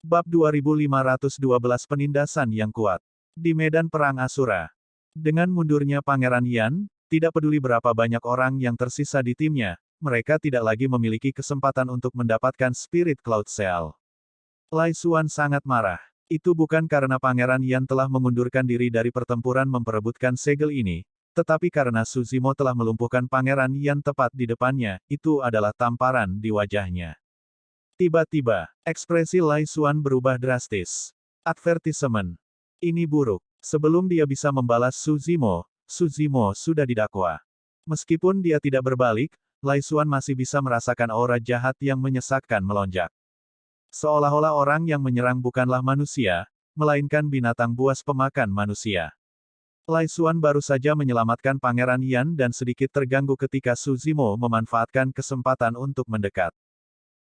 Bab 2512 Penindasan yang kuat. Di medan perang Asura. Dengan mundurnya Pangeran Yan, tidak peduli berapa banyak orang yang tersisa di timnya, mereka tidak lagi memiliki kesempatan untuk mendapatkan Spirit Cloud Seal. Lai Xuan sangat marah. Itu bukan karena Pangeran Yan telah mengundurkan diri dari pertempuran memperebutkan segel ini, tetapi karena Su Zimo telah melumpuhkan Pangeran Yan tepat di depannya, itu adalah tamparan di wajahnya. Tiba-tiba, ekspresi Lai Xuan berubah drastis. Advertisement. Ini buruk. Sebelum dia bisa membalas Su Zimo sudah didakwa. Meskipun dia tidak berbalik, Lai Xuan masih bisa merasakan aura jahat yang menyesakkan melonjak. Seolah-olah orang yang menyerang bukanlah manusia, melainkan binatang buas pemakan manusia. Lai Xuan baru saja menyelamatkan Pangeran Yan dan sedikit terganggu ketika Su Zimo memanfaatkan kesempatan untuk mendekat.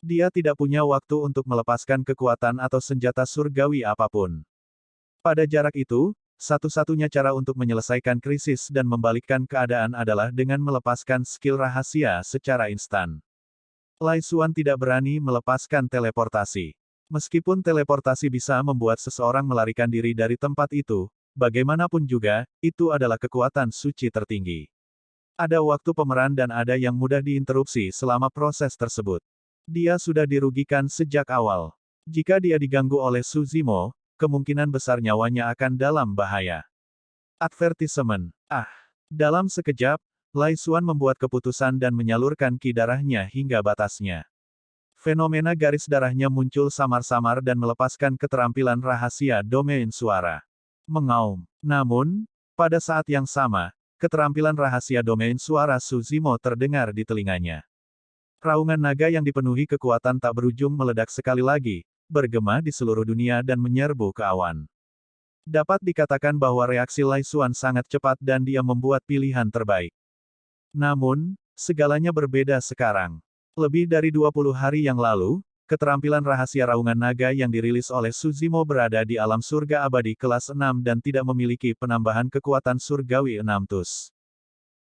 Dia tidak punya waktu untuk melepaskan kekuatan atau senjata surgawi apapun. Pada jarak itu, satu-satunya cara untuk menyelesaikan krisis dan membalikkan keadaan adalah dengan melepaskan skill rahasia secara instan. Lai Xuan tidak berani melepaskan teleportasi. Meskipun teleportasi bisa membuat seseorang melarikan diri dari tempat itu, bagaimanapun juga, itu adalah kekuatan suci tertinggi. Ada waktu pemeran dan ada yang mudah diinterupsi selama proses tersebut. Dia sudah dirugikan sejak awal. Jika dia diganggu oleh Su Zimo, kemungkinan besar nyawanya akan dalam bahaya. Advertisement. Dalam sekejap, Lai Xuan membuat keputusan dan menyalurkan ki darahnya hingga batasnya. Fenomena garis darahnya muncul samar-samar dan melepaskan keterampilan rahasia domain suara. Mengaum. Namun, pada saat yang sama, keterampilan rahasia domain suara Su Zimo terdengar di telinganya. Raungan naga yang dipenuhi kekuatan tak berujung meledak sekali lagi, bergema di seluruh dunia dan menyerbu ke awan. Dapat dikatakan bahwa reaksi Lai Xuan sangat cepat dan dia membuat pilihan terbaik. Namun, segalanya berbeda sekarang. Lebih dari 20 hari yang lalu, keterampilan rahasia raungan naga yang dirilis oleh Su Zimo berada di alam surga abadi kelas 6 dan tidak memiliki penambahan kekuatan surgawi 6 tus.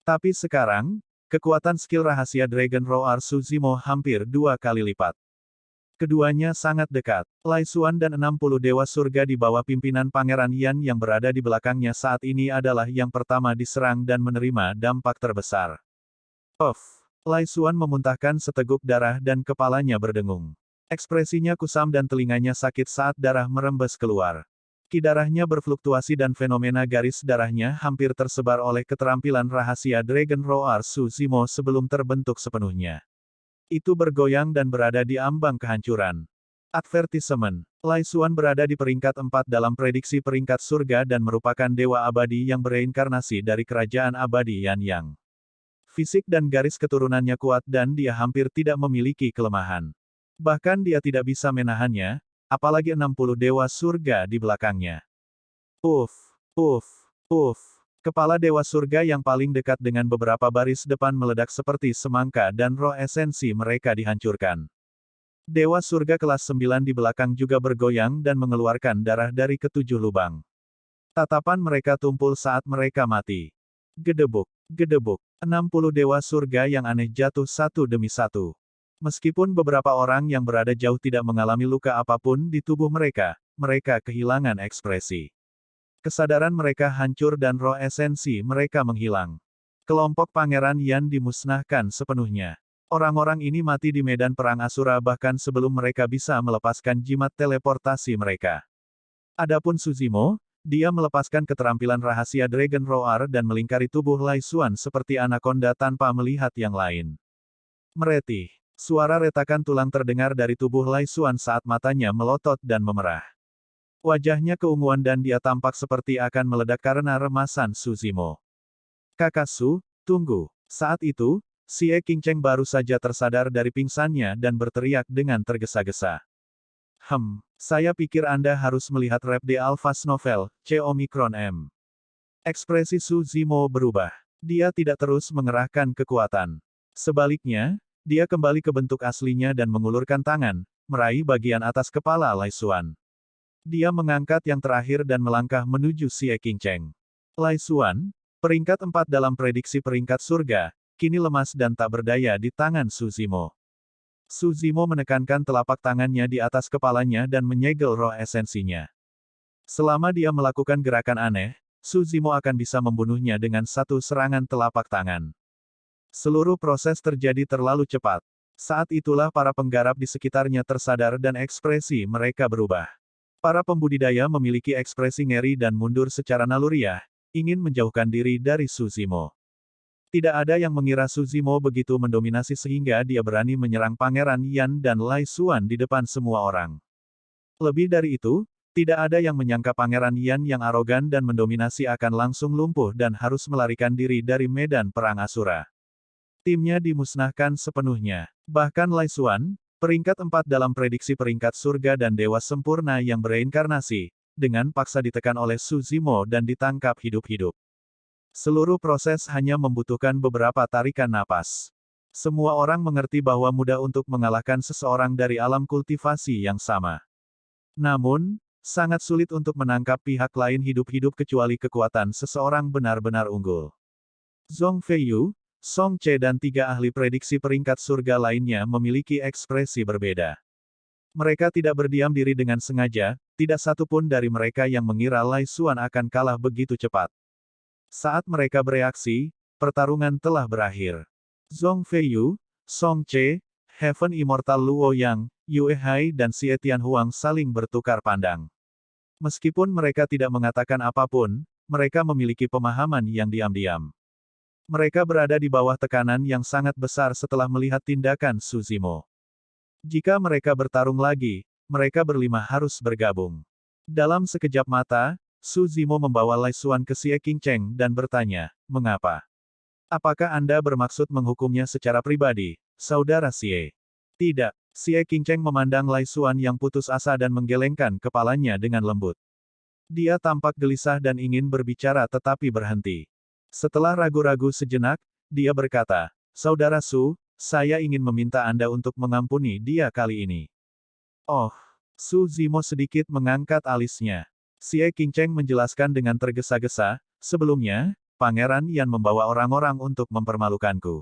Tapi sekarang, kekuatan skill rahasia Dragon Roar Su Zimo hampir 2 kali lipat. Keduanya sangat dekat. Lai Xuan dan 60 dewa surga di bawah pimpinan Pangeran Yan yang berada di belakangnya saat ini adalah yang pertama diserang dan menerima dampak terbesar. Lai Xuan memuntahkan seteguk darah dan kepalanya berdengung. Ekspresinya kusam dan telinganya sakit saat darah merembes keluar. Ki darahnya berfluktuasi dan fenomena garis darahnya hampir tersebar oleh keterampilan rahasia Dragon Roar Su Zimo sebelum terbentuk sepenuhnya. Itu bergoyang dan berada di ambang kehancuran. Advertisement. Lai Xuan berada di peringkat 4 dalam prediksi peringkat surga dan merupakan dewa abadi yang bereinkarnasi dari kerajaan abadi Yan Yang. Fisik dan garis keturunannya kuat dan dia hampir tidak memiliki kelemahan. Bahkan dia tidak bisa menahannya, apalagi 60 dewa surga di belakangnya. Kepala dewa surga yang paling dekat dengan beberapa baris depan meledak seperti semangka dan roh esensi mereka dihancurkan. Dewa surga kelas 9 di belakang juga bergoyang dan mengeluarkan darah dari ketujuh lubang. Tatapan mereka tumpul saat mereka mati. Gedebuk. 60 dewa surga yang aneh jatuh satu demi satu. Meskipun beberapa orang yang berada jauh tidak mengalami luka apapun di tubuh mereka, mereka kehilangan ekspresi. Kesadaran mereka hancur dan roh esensi mereka menghilang. Kelompok Pangeran Yan dimusnahkan sepenuhnya. Orang-orang ini mati di medan perang Asura bahkan sebelum mereka bisa melepaskan jimat teleportasi mereka. Adapun Su Zimo, dia melepaskan keterampilan rahasia Dragon Roar dan melingkari tubuh Lai Xuan seperti anaconda tanpa melihat yang lain. Meretih. Suara retakan tulang terdengar dari tubuh Lai Xuan saat matanya melotot dan memerah. Wajahnya keunguan dan dia tampak seperti akan meledak karena remasan Su Zimo. Kakak Su, tunggu. Saat itu, Xie Qingcheng baru saja tersadar dari pingsannya dan berteriak dengan tergesa-gesa. Saya pikir Anda harus melihat rap The Alphas Novel, C Omicron M. Ekspresi Su Zimo berubah. Dia tidak terus mengerahkan kekuatan. Sebaliknya, dia kembali ke bentuk aslinya dan mengulurkan tangan, meraih bagian atas kepala Lai Xuan. Dia mengangkat yang terakhir dan melangkah menuju Xie Qingcheng. Lai Xuan, peringkat 4 dalam prediksi peringkat surga, kini lemas dan tak berdaya di tangan Su Zimo. Su Zimo menekankan telapak tangannya di atas kepalanya dan menyegel roh esensinya. Selama dia melakukan gerakan aneh, Su Zimo akan bisa membunuhnya dengan satu serangan telapak tangan. Seluruh proses terjadi terlalu cepat. Saat itulah para penggarap di sekitarnya tersadar dan ekspresi mereka berubah. Para pembudidaya memiliki ekspresi ngeri dan mundur secara naluriah, ingin menjauhkan diri dari Su Zimo. Tidak ada yang mengira Su Zimo begitu mendominasi sehingga dia berani menyerang Pangeran Yan dan Lai Xuan di depan semua orang. Lebih dari itu, tidak ada yang menyangka Pangeran Yan yang arogan dan mendominasi akan langsung lumpuh dan harus melarikan diri dari medan perang Asura. Timnya dimusnahkan sepenuhnya. Bahkan Lai Xuan, peringkat 4 dalam prediksi peringkat surga dan dewa sempurna yang bereinkarnasi, dengan paksa ditekan oleh Su Zimo dan ditangkap hidup-hidup. Seluruh proses hanya membutuhkan beberapa tarikan napas. Semua orang mengerti bahwa mudah untuk mengalahkan seseorang dari alam kultivasi yang sama. Namun, sangat sulit untuk menangkap pihak lain hidup-hidup kecuali kekuatan seseorang benar-benar unggul. Zhong Feiyu, Song Che dan 3 ahli prediksi peringkat surga lainnya memiliki ekspresi berbeda. Mereka tidak berdiam diri dengan sengaja, tidak satu pun dari mereka yang mengira Lai Xuan akan kalah begitu cepat. Saat mereka bereaksi, pertarungan telah berakhir. Zhong Feiyu, Song Che, Heaven Immortal Luo Yang, Yue Hai dan Xie Tianhuang saling bertukar pandang. Meskipun mereka tidak mengatakan apapun, mereka memiliki pemahaman yang diam-diam. Mereka berada di bawah tekanan yang sangat besar setelah melihat tindakan Su Zimo. Jika mereka bertarung lagi, mereka berlima harus bergabung. Dalam sekejap mata, Su Zimo membawa Lai Xuan ke Xie Qingcheng dan bertanya, "Mengapa? Apakah Anda bermaksud menghukumnya secara pribadi, Saudara Xie?" "Tidak." Xie Qingcheng memandang Lai Xuan yang putus asa dan menggelengkan kepalanya dengan lembut. Dia tampak gelisah dan ingin berbicara tetapi berhenti. Setelah ragu-ragu sejenak, dia berkata, "Saudara Su, saya ingin meminta Anda untuk mengampuni dia kali ini." "Oh." Su Zimo sedikit mengangkat alisnya. Xie Qingcheng menjelaskan dengan tergesa-gesa, "Sebelumnya, Pangeran Yan membawa orang-orang untuk mempermalukanku.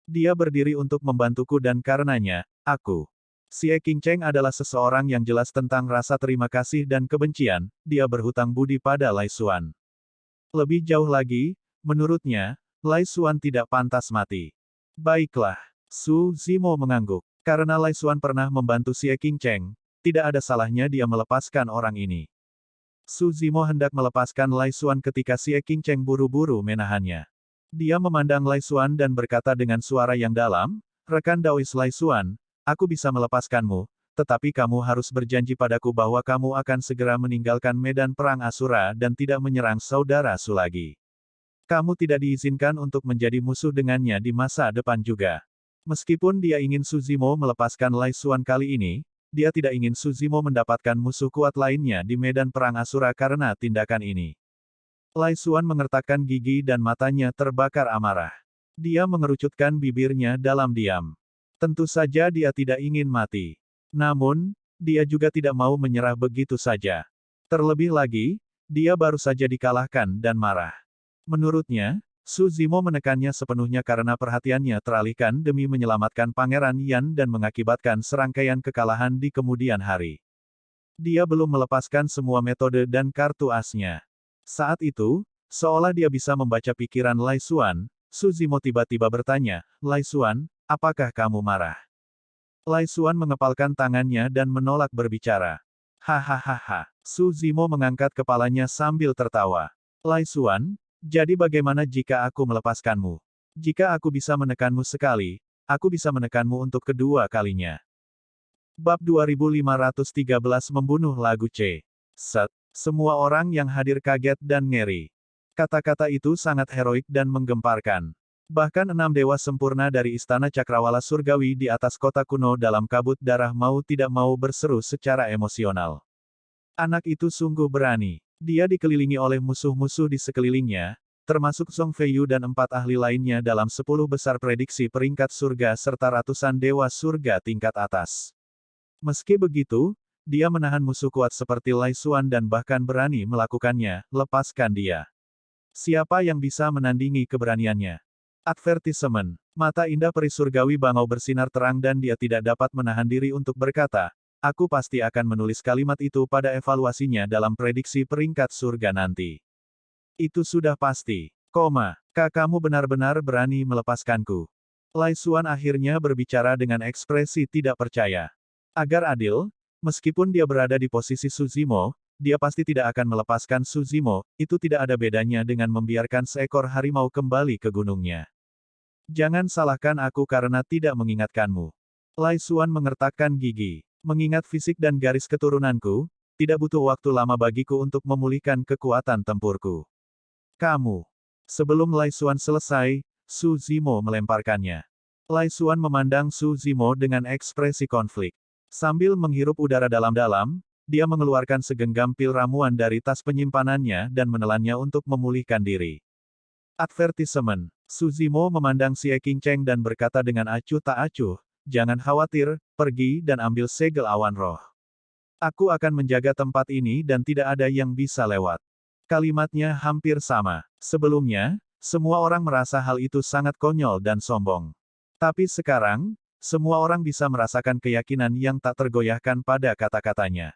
Dia berdiri untuk membantuku dan karenanya, aku." Xie Qingcheng adalah seseorang yang jelas tentang rasa terima kasih dan kebencian, dia berhutang budi pada Lai Xuan. Lebih jauh lagi, menurutnya, Lai Xuan tidak pantas mati. "Baiklah." Su Zimo mengangguk. Karena Lai Xuan pernah membantu Xie Qingcheng, tidak ada salahnya dia melepaskan orang ini. Su Zimo hendak melepaskan Lai Xuan ketika Xie Qingcheng buru-buru menahannya. Dia memandang Lai Xuan dan berkata dengan suara yang dalam, "Rekan Daois Lai Xuan, aku bisa melepaskanmu, tetapi kamu harus berjanji padaku bahwa kamu akan segera meninggalkan medan perang Asura dan tidak menyerang Saudara Su lagi. Kamu tidak diizinkan untuk menjadi musuh dengannya di masa depan juga." Meskipun dia ingin Su Zimo melepaskan Lai Xuan kali ini, dia tidak ingin Su Zimo mendapatkan musuh kuat lainnya di medan perang Asura karena tindakan ini. Lai Xuan mengertakkan gigi dan matanya terbakar amarah. Dia mengerucutkan bibirnya dalam diam. Tentu saja dia tidak ingin mati. Namun, dia juga tidak mau menyerah begitu saja. Terlebih lagi, dia baru saja dikalahkan dan marah. Menurutnya, Su Zimo menekannya sepenuhnya karena perhatiannya teralihkan demi menyelamatkan Pangeran Yan dan mengakibatkan serangkaian kekalahan di kemudian hari. Dia belum melepaskan semua metode dan kartu asnya. Saat itu, seolah dia bisa membaca pikiran Lai Xuan, Su Zimo tiba-tiba bertanya, "Lai Xuan, apakah kamu marah?" Lai Xuan mengepalkan tangannya dan menolak berbicara. "Hahaha." Su Zimo mengangkat kepalanya sambil tertawa. "Lai Xuan, jadi bagaimana jika aku melepaskanmu? Jika aku bisa menekanmu sekali, aku bisa menekanmu untuk kedua kalinya." Bab 2513 Membunuh Lagu C. Set. Semua orang yang hadir kaget dan ngeri. Kata-kata itu sangat heroik dan menggemparkan. Bahkan 6 dewa sempurna dari Istana Cakrawala Surgawi di atas kota kuno dalam kabut darah mau tidak mau berseru secara emosional. Anak itu sungguh berani. Dia dikelilingi oleh musuh-musuh di sekelilingnya, termasuk Zhong Feiyu dan 4 ahli lainnya dalam 10 besar prediksi peringkat surga serta ratusan dewa surga tingkat atas. Meski begitu, dia menahan musuh kuat seperti Lai Xuan dan bahkan berani melakukannya, "Lepaskan dia. Siapa yang bisa menandingi keberaniannya? Advertisement. Mata indah peri surgawi bangau bersinar terang dan dia tidak dapat menahan diri untuk berkata, aku pasti akan menulis kalimat itu pada evaluasinya dalam prediksi peringkat surga nanti. Itu sudah pasti. Kamu benar-benar berani melepaskanku. Lai Xuan akhirnya berbicara dengan ekspresi tidak percaya. Agar adil, meskipun dia berada di posisi Suzimo, dia pasti tidak akan melepaskan Suzimo, itu tidak ada bedanya dengan membiarkan seekor harimau kembali ke gunungnya. Jangan salahkan aku karena tidak mengingatkanmu. Lai Xuan mengertakkan gigi. Mengingat fisik dan garis keturunanku, tidak butuh waktu lama bagiku untuk memulihkan kekuatan tempurku. Sebelum Lai Xuan selesai, Su Zimo melemparkannya. Lai Xuan memandang Su Zimo dengan ekspresi konflik. Sambil menghirup udara dalam-dalam, dia mengeluarkan segenggam pil ramuan dari tas penyimpanannya dan menelannya untuk memulihkan diri. Advertisement. Su Zimo memandang Xie Qingcheng dan berkata dengan acuh tak acuh, jangan khawatir, pergi dan ambil segel awan roh. Aku akan menjaga tempat ini dan tidak ada yang bisa lewat. Kalimatnya hampir sama. Sebelumnya, semua orang merasa hal itu sangat konyol dan sombong. Tapi sekarang, semua orang bisa merasakan keyakinan yang tak tergoyahkan pada kata-katanya.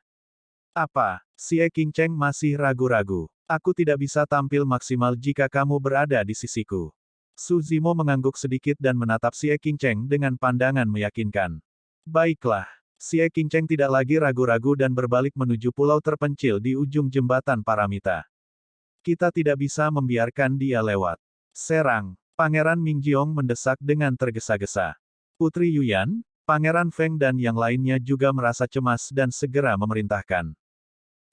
Apa? Xie Qingcheng masih ragu-ragu. Aku tidak bisa tampil maksimal jika kamu berada di sisiku. Su Zimo mengangguk sedikit dan menatap Xie Qingcheng dengan pandangan meyakinkan. Baiklah. Xie Qingcheng tidak lagi ragu-ragu dan berbalik menuju pulau terpencil di ujung jembatan Paramita. Kita tidak bisa membiarkan dia lewat. Serang. Pangeran Mingjiong mendesak dengan tergesa-gesa. Putri Yuyan, Pangeran Feng dan yang lainnya juga merasa cemas dan segera memerintahkan.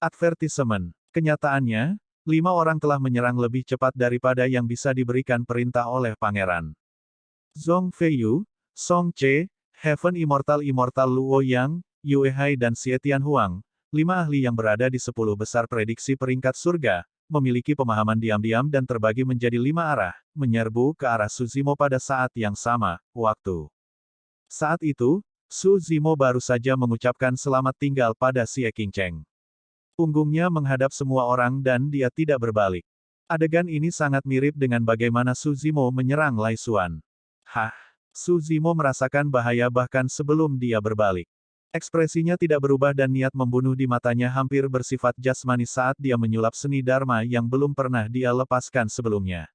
Advertisement. Kenyataannya, 5 orang telah menyerang lebih cepat daripada yang bisa diberikan perintah oleh Pangeran. Zhong Feiyu, Song Che, Heaven Immortal Luo Yang, Yue Hai dan Xie Tianhuang, 5 ahli yang berada di 10 besar prediksi peringkat surga, memiliki pemahaman diam-diam dan terbagi menjadi 5 arah, menyerbu ke arah Su Zimo pada saat yang sama, waktu. Saat itu, Su Zimo baru saja mengucapkan selamat tinggal pada Xie Qingcheng. Punggungnya menghadap semua orang dan dia tidak berbalik. Adegan ini sangat mirip dengan bagaimana Su Zimo menyerang Lai Xuan. Su Zimo merasakan bahaya bahkan sebelum dia berbalik. Ekspresinya tidak berubah dan niat membunuh di matanya hampir bersifat jasmani saat dia menyulap seni Dharma yang belum pernah dia lepaskan sebelumnya.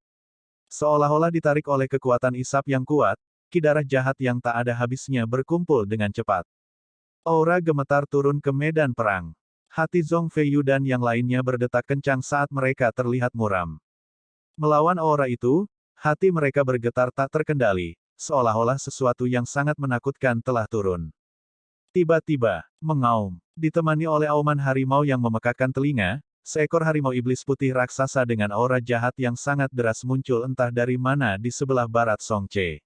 Seolah-olah ditarik oleh kekuatan isap yang kuat, ki darah jahat yang tak ada habisnya berkumpul dengan cepat. Aura gemetar turun ke medan perang. Hati Zhong Feiyu dan yang lainnya berdetak kencang saat mereka terlihat muram. Melawan aura itu, hati mereka bergetar tak terkendali, seolah-olah sesuatu yang sangat menakutkan telah turun. Tiba-tiba, mengaum, ditemani oleh auman harimau yang memekakkan telinga, seekor harimau iblis putih raksasa dengan aura jahat yang sangat deras muncul entah dari mana di sebelah barat Song Che.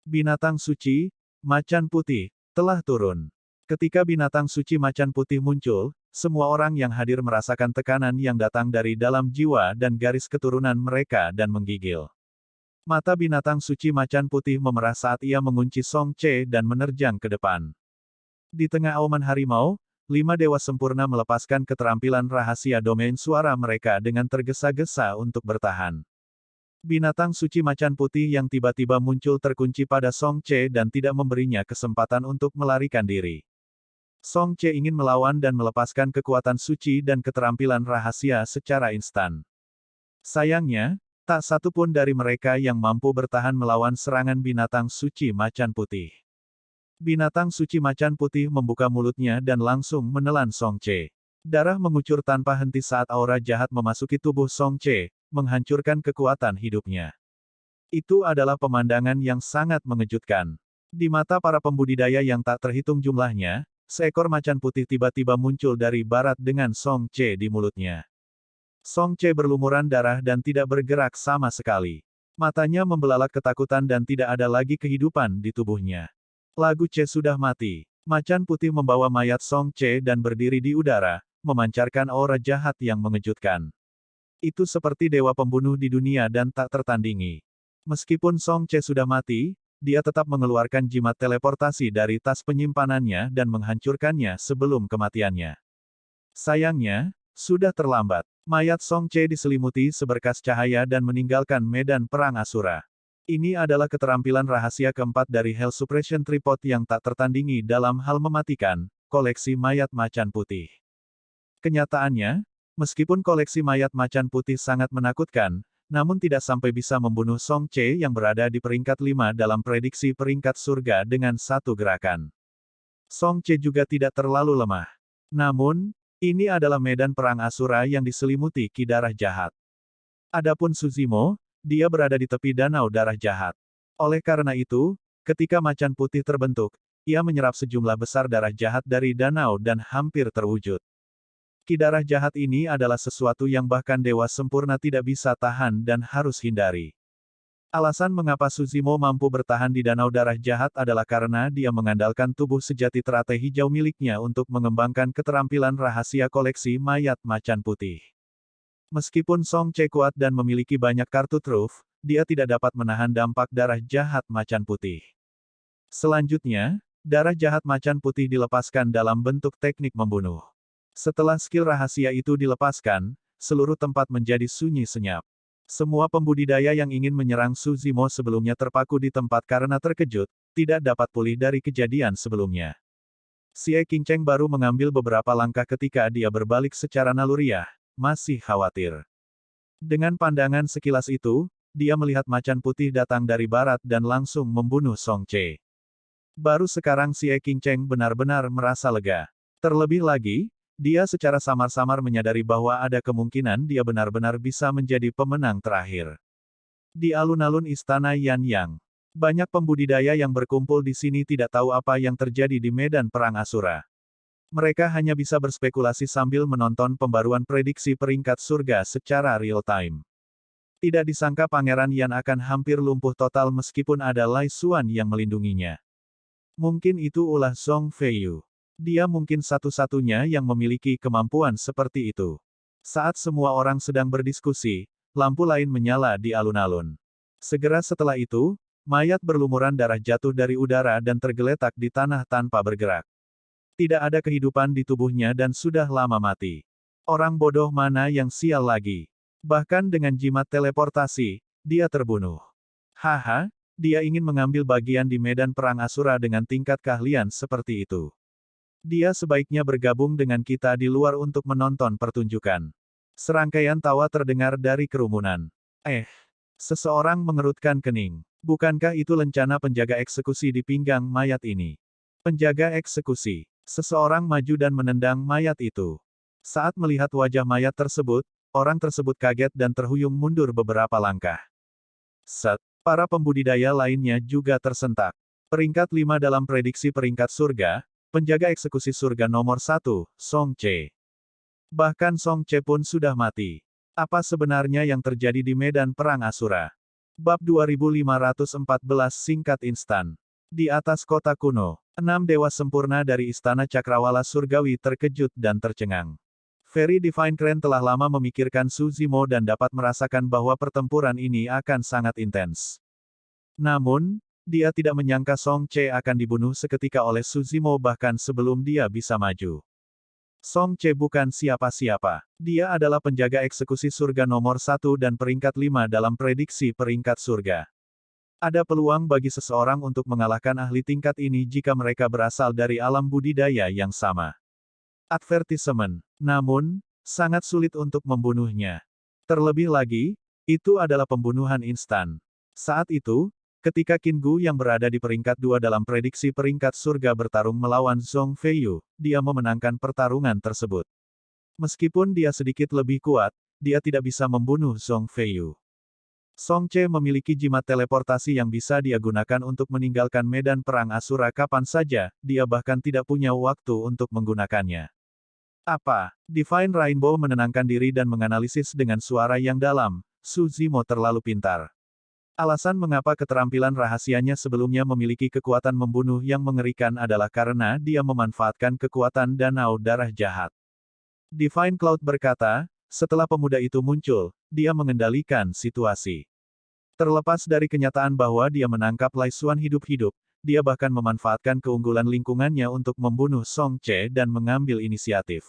Binatang suci, macan putih, telah turun. Ketika binatang suci macan putih muncul, semua orang yang hadir merasakan tekanan yang datang dari dalam jiwa dan garis keturunan mereka dan menggigil. Mata binatang suci macan putih memerah saat ia mengunci Song Che dan menerjang ke depan. Di tengah auman harimau, 5 dewa sempurna melepaskan keterampilan rahasia domain suara mereka dengan tergesa-gesa untuk bertahan. Binatang suci macan putih yang tiba-tiba muncul terkunci pada Song Che dan tidak memberinya kesempatan untuk melarikan diri. Song Che ingin melawan dan melepaskan kekuatan suci dan keterampilan rahasia secara instan. Sayangnya, tak satu pun dari mereka yang mampu bertahan melawan serangan binatang suci macan putih. Binatang suci macan putih membuka mulutnya dan langsung menelan Song Che. Darah mengucur tanpa henti saat aura jahat memasuki tubuh Song Che, menghancurkan kekuatan hidupnya. Itu adalah pemandangan yang sangat mengejutkan. Di mata para pembudidaya yang tak terhitung jumlahnya, seekor macan putih tiba-tiba muncul dari barat dengan Song Che di mulutnya. Song Che berlumuran darah dan tidak bergerak sama sekali. Matanya membelalak ketakutan dan tidak ada lagi kehidupan di tubuhnya. Lagu Che sudah mati. Macan putih membawa mayat Song Che dan berdiri di udara, memancarkan aura jahat yang mengejutkan. Itu seperti dewa pembunuh di dunia dan tak tertandingi. Meskipun Song Che sudah mati, dia tetap mengeluarkan jimat teleportasi dari tas penyimpanannya dan menghancurkannya sebelum kematiannya. Sayangnya, sudah terlambat. Mayat Song Che diselimuti seberkas cahaya dan meninggalkan medan perang Asura. Ini adalah keterampilan rahasia keempat dari Hell Suppression Tripod yang tak tertandingi dalam hal mematikan koleksi mayat macan putih. Kenyataannya, meskipun koleksi mayat macan putih sangat menakutkan, namun tidak sampai bisa membunuh Song Che yang berada di peringkat 5 dalam prediksi peringkat surga dengan satu gerakan. Song Che juga tidak terlalu lemah. Namun, ini adalah medan perang Asura yang diselimuti ki darah jahat. Adapun Suzimo, dia berada di tepi danau darah jahat. Oleh karena itu, ketika macan putih terbentuk, ia menyerap sejumlah besar darah jahat dari danau dan hampir terwujud. Ki darah jahat ini adalah sesuatu yang bahkan dewa sempurna tidak bisa tahan dan harus hindari. Alasan mengapa Suzimo mampu bertahan di danau darah jahat adalah karena dia mengandalkan tubuh sejati teratai hijau miliknya untuk mengembangkan keterampilan rahasia koleksi mayat macan putih. Meskipun Song Che kuat dan memiliki banyak kartu truf, dia tidak dapat menahan dampak darah jahat macan putih. Selanjutnya, darah jahat macan putih dilepaskan dalam bentuk teknik membunuh. Setelah skill rahasia itu dilepaskan, seluruh tempat menjadi sunyi senyap. Semua pembudidaya yang ingin menyerang Suzimo sebelumnya terpaku di tempat karena terkejut, tidak dapat pulih dari kejadian sebelumnya. Xie Qingcheng baru mengambil beberapa langkah ketika dia berbalik secara naluriah, masih khawatir. Dengan pandangan sekilas itu, dia melihat macan putih datang dari barat dan langsung membunuh Song Che. Baru sekarang Xie Qingcheng benar-benar merasa lega. Terlebih lagi, dia secara samar-samar menyadari bahwa ada kemungkinan dia benar-benar bisa menjadi pemenang terakhir. Di alun-alun istana Yanyang, banyak pembudidaya yang berkumpul di sini tidak tahu apa yang terjadi di medan perang Asura. Mereka hanya bisa berspekulasi sambil menonton pembaruan prediksi peringkat surga secara real-time. Tidak disangka Pangeran Yan akan hampir lumpuh total meskipun ada Lai Xuan yang melindunginya. Mungkin itu ulah Zhong Feiyu. Dia mungkin satu-satunya yang memiliki kemampuan seperti itu. Saat semua orang sedang berdiskusi, lampu lain menyala di alun-alun. Segera setelah itu, mayat berlumuran darah jatuh dari udara dan tergeletak di tanah tanpa bergerak. Tidak ada kehidupan di tubuhnya dan sudah lama mati. Orang bodoh mana yang sial lagi? Bahkan dengan jimat teleportasi, dia terbunuh. Haha, dia ingin mengambil bagian di medan perang Asura dengan tingkat keahlian seperti itu. Dia sebaiknya bergabung dengan kita di luar untuk menonton pertunjukan. Serangkaian tawa terdengar dari kerumunan. Seseorang mengerutkan kening. Bukankah itu lencana penjaga eksekusi di pinggang mayat ini? Penjaga eksekusi. Seseorang maju dan menendang mayat itu. Saat melihat wajah mayat tersebut, orang tersebut kaget dan terhuyung mundur beberapa langkah. Para pembudidaya lainnya juga tersentak. Peringkat 5 dalam prediksi peringkat surga, penjaga eksekusi surga nomor 1, Song Che. Bahkan Song Che pun sudah mati. Apa sebenarnya yang terjadi di medan perang Asura? Bab 2514 singkat instan. Di atas kota kuno, 6 dewa sempurna dari Istana Cakrawala Surgawi terkejut dan tercengang. Very Divine Crane telah lama memikirkan Suzimo dan dapat merasakan bahwa pertempuran ini akan sangat intens. Namun, dia tidak menyangka Song Che akan dibunuh seketika oleh Suzimo bahkan sebelum dia bisa maju. Song Che bukan siapa-siapa. Dia adalah penjaga eksekusi surga nomor 1 dan peringkat 5 dalam prediksi peringkat surga. Ada peluang bagi seseorang untuk mengalahkan ahli tingkat ini jika mereka berasal dari alam budidaya yang sama. Advertisement. Namun, sangat sulit untuk membunuhnya. Terlebih lagi, itu adalah pembunuhan instan. Saat itu, ketika Qin Gu yang berada di peringkat 2 dalam prediksi peringkat surga bertarung melawan Zhong Feiyu, dia memenangkan pertarungan tersebut. Meskipun dia sedikit lebih kuat, dia tidak bisa membunuh Zhong Feiyu. Song Che memiliki jimat teleportasi yang bisa dia gunakan untuk meninggalkan medan perang Asura kapan saja, dia bahkan tidak punya waktu untuk menggunakannya. Apa? Divine Rainbow menenangkan diri dan menganalisis dengan suara yang dalam, Suzimo terlalu pintar. Alasan mengapa keterampilan rahasianya sebelumnya memiliki kekuatan membunuh yang mengerikan adalah karena dia memanfaatkan kekuatan danau darah jahat. Divine Cloud berkata, setelah pemuda itu muncul, dia mengendalikan situasi. Terlepas dari kenyataan bahwa dia menangkap Lai Xuan hidup-hidup, dia bahkan memanfaatkan keunggulan lingkungannya untuk membunuh Song Che dan mengambil inisiatif.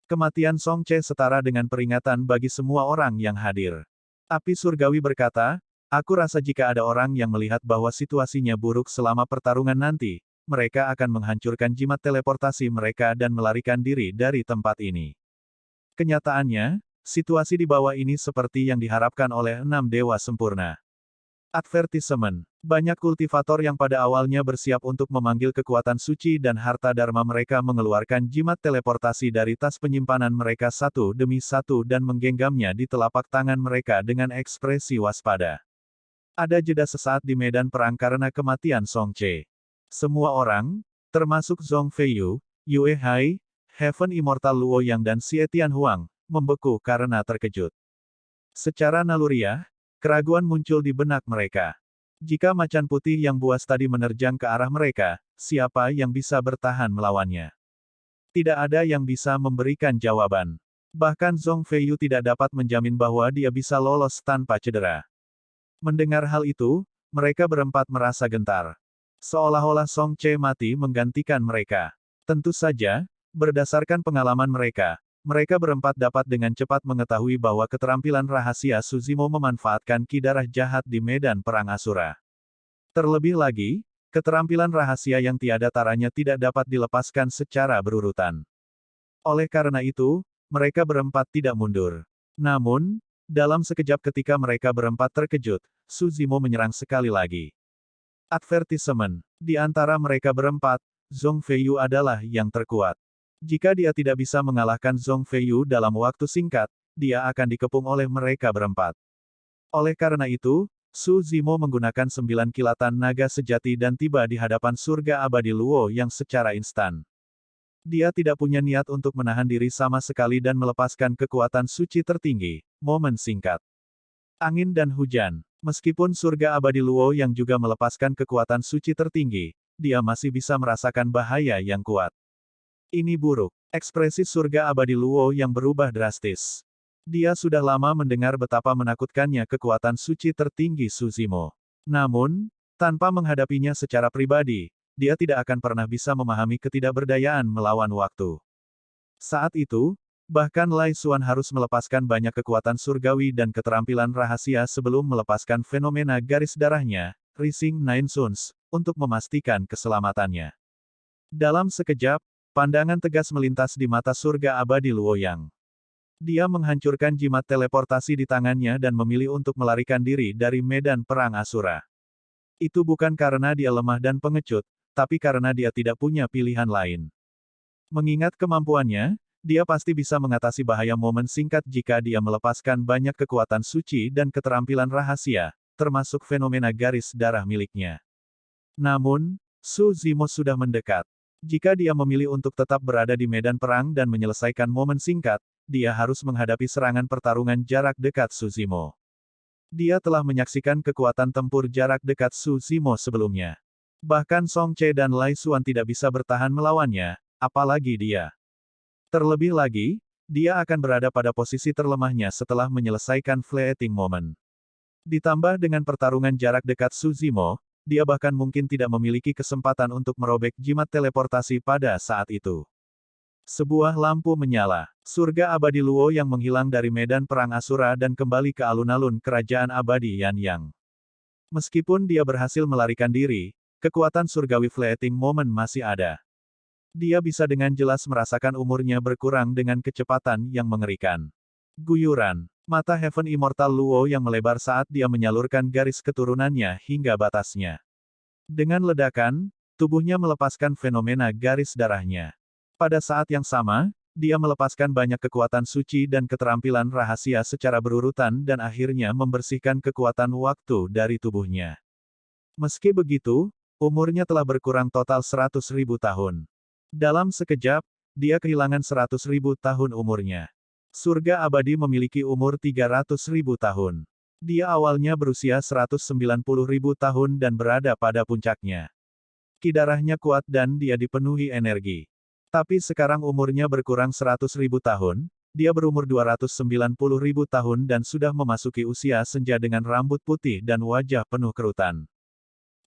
Kematian Song Che setara dengan peringatan bagi semua orang yang hadir. Api surgawi berkata, Aku rasa jika ada orang yang melihat bahwa situasinya buruk selama pertarungan nanti, mereka akan menghancurkan jimat teleportasi mereka dan melarikan diri dari tempat ini. Kenyataannya, situasi di bawah ini seperti yang diharapkan oleh 6 dewa sempurna. Advertisement. Banyak kultivator yang pada awalnya bersiap untuk memanggil kekuatan suci dan harta dharma mereka mengeluarkan jimat teleportasi dari tas penyimpanan mereka satu demi satu dan menggenggamnya di telapak tangan mereka dengan ekspresi waspada. Ada jeda sesaat di medan perang karena kematian Song Che. Semua orang, termasuk Zhong Feiyu, Yue Hai, Heaven Immortal Luo Yang dan Xie Tianhuang, membeku karena terkejut. Secara naluriah, keraguan muncul di benak mereka. Jika macan putih yang buas tadi menerjang ke arah mereka, siapa yang bisa bertahan melawannya? Tidak ada yang bisa memberikan jawaban. Bahkan Zhong Feiyu tidak dapat menjamin bahwa dia bisa lolos tanpa cedera. Mendengar hal itu, mereka berempat merasa gentar. Seolah-olah Song Che mati menggantikan mereka. Tentu saja, berdasarkan pengalaman mereka, mereka berempat dapat dengan cepat mengetahui bahwa keterampilan rahasia Suzimo memanfaatkan ki darah jahat di medan perang Asura. Terlebih lagi, keterampilan rahasia yang tiada taranya tidak dapat dilepaskan secara berurutan. Oleh karena itu, mereka berempat tidak mundur. Namun, dalam sekejap ketika mereka berempat terkejut, Suzimo menyerang sekali lagi. Advertisement. Di antara mereka berempat, Zhong Feiyu adalah yang terkuat. Jika dia tidak bisa mengalahkan Zhong Feiyu dalam waktu singkat, dia akan dikepung oleh mereka berempat. Oleh karena itu, Su Zimo menggunakan 9 kilatan naga sejati dan tiba di hadapan surga abadi Luo yang secara instan. Dia tidak punya niat untuk menahan diri sama sekali dan melepaskan kekuatan suci tertinggi. Momen singkat. Angin dan hujan. Meskipun surga abadi Luo yang juga melepaskan kekuatan suci tertinggi, dia masih bisa merasakan bahaya yang kuat. Ini buruk. Ekspresi surga abadi Luo yang berubah drastis. Dia sudah lama mendengar betapa menakutkannya kekuatan suci tertinggi Suzimo. Namun, tanpa menghadapinya secara pribadi, dia tidak akan pernah bisa memahami ketidakberdayaan melawan waktu. Saat itu, bahkan Lai Xuan harus melepaskan banyak kekuatan surgawi dan keterampilan rahasia sebelum melepaskan fenomena garis darahnya, Rising Nine Suns, untuk memastikan keselamatannya. Dalam sekejap, pandangan tegas melintas di mata surga abadi Luoyang. Dia menghancurkan jimat teleportasi di tangannya dan memilih untuk melarikan diri dari medan perang Asura. Itu bukan karena dia lemah dan pengecut, tapi karena dia tidak punya pilihan lain. Mengingat kemampuannya, dia pasti bisa mengatasi bahaya momen singkat jika dia melepaskan banyak kekuatan suci dan keterampilan rahasia, termasuk fenomena garis darah miliknya. Namun, Su Zimo sudah mendekat. Jika dia memilih untuk tetap berada di medan perang dan menyelesaikan momen singkat, dia harus menghadapi serangan pertarungan jarak dekat Suzimo. Dia telah menyaksikan kekuatan tempur jarak dekat Suzimo sebelumnya. Bahkan Song Che dan Lai Xuan tidak bisa bertahan melawannya, apalagi dia. Terlebih lagi, dia akan berada pada posisi terlemahnya setelah menyelesaikan fleeting moment. Ditambah dengan pertarungan jarak dekat Suzimo, dia bahkan mungkin tidak memiliki kesempatan untuk merobek jimat teleportasi pada saat itu. Sebuah lampu menyala. Surga abadi Luo yang menghilang dari medan perang Asura dan kembali ke alun-alun kerajaan abadi Yan Yang. Meskipun dia berhasil melarikan diri, kekuatan surgawi fleeting moment masih ada. Dia bisa dengan jelas merasakan umurnya berkurang dengan kecepatan yang mengerikan. Guyuran. Mata Heaven Immortal Luo yang melebar saat dia menyalurkan garis keturunannya hingga batasnya. Dengan ledakan, tubuhnya melepaskan fenomena garis darahnya. Pada saat yang sama, dia melepaskan banyak kekuatan suci dan keterampilan rahasia secara berurutan dan akhirnya membersihkan kekuatan waktu dari tubuhnya. Meski begitu, umurnya telah berkurang total 100.000 tahun. Dalam sekejap, dia kehilangan 100.000 tahun umurnya. Surga abadi memiliki umur 300.000 tahun. Dia awalnya berusia 190.000 tahun dan berada pada puncaknya. Ki darahnya kuat dan dia dipenuhi energi. Tapi sekarang umurnya berkurang 100.000 tahun, dia berumur 290.000 tahun dan sudah memasuki usia senja dengan rambut putih dan wajah penuh kerutan.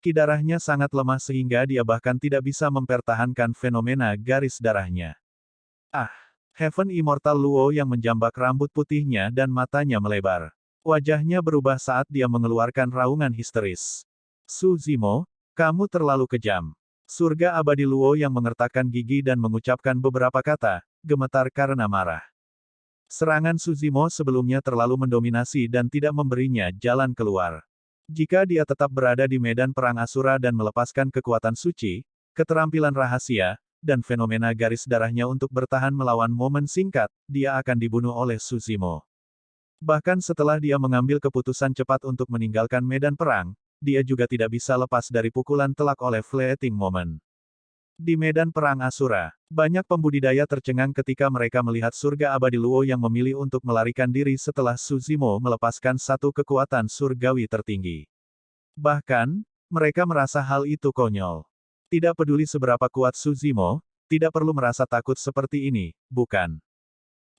Ki darahnya sangat lemah sehingga dia bahkan tidak bisa mempertahankan fenomena garis darahnya. Ah! Heaven Immortal Luo yang menjambak rambut putihnya dan matanya melebar. Wajahnya berubah saat dia mengeluarkan raungan histeris. Su Zimo, kamu terlalu kejam. Surga abadi Luo yang mengertakkan gigi dan mengucapkan beberapa kata, gemetar karena marah. Serangan Su Zimo sebelumnya terlalu mendominasi dan tidak memberinya jalan keluar. Jika dia tetap berada di medan perang Asura dan melepaskan kekuatan suci, keterampilan rahasia, dan fenomena garis darahnya untuk bertahan melawan momen singkat, dia akan dibunuh oleh Su Zimo. Bahkan setelah dia mengambil keputusan cepat untuk meninggalkan medan perang, dia juga tidak bisa lepas dari pukulan telak oleh Fleeting Moment. Di medan perang Asura, banyak pembudidaya tercengang ketika mereka melihat surga abadi Luo yang memilih untuk melarikan diri setelah Su Zimo melepaskan satu kekuatan surgawi tertinggi. Bahkan, mereka merasa hal itu konyol. Tidak peduli seberapa kuat Su Zimo, tidak perlu merasa takut seperti ini, bukan?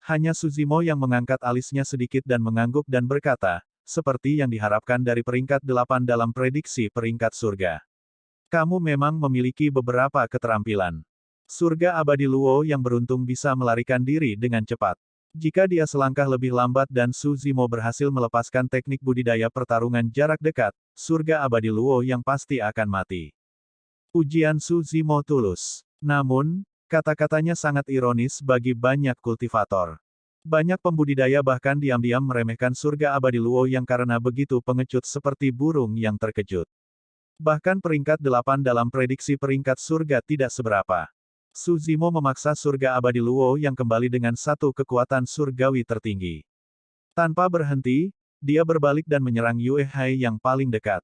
Hanya Su Zimo yang mengangkat alisnya sedikit dan mengangguk dan berkata, seperti yang diharapkan dari peringkat 8 dalam prediksi peringkat surga. Kamu memang memiliki beberapa keterampilan. Surga abadi Luo yang beruntung bisa melarikan diri dengan cepat. Jika dia selangkah lebih lambat dan Su Zimo berhasil melepaskan teknik budidaya pertarungan jarak dekat, surga abadi Luo yang pasti akan mati. Ujian Su Zimo tulus. Namun, kata-katanya sangat ironis bagi banyak kultivator. Banyak pembudidaya bahkan diam-diam meremehkan surga abadi Luo yang karena begitu pengecut seperti burung yang terkejut. Bahkan peringkat 8 dalam prediksi peringkat surga tidak seberapa. Su Zimo memaksa surga abadi Luo yang kembali dengan satu kekuatan surgawi tertinggi. Tanpa berhenti, dia berbalik dan menyerang Yue Hai yang paling dekat.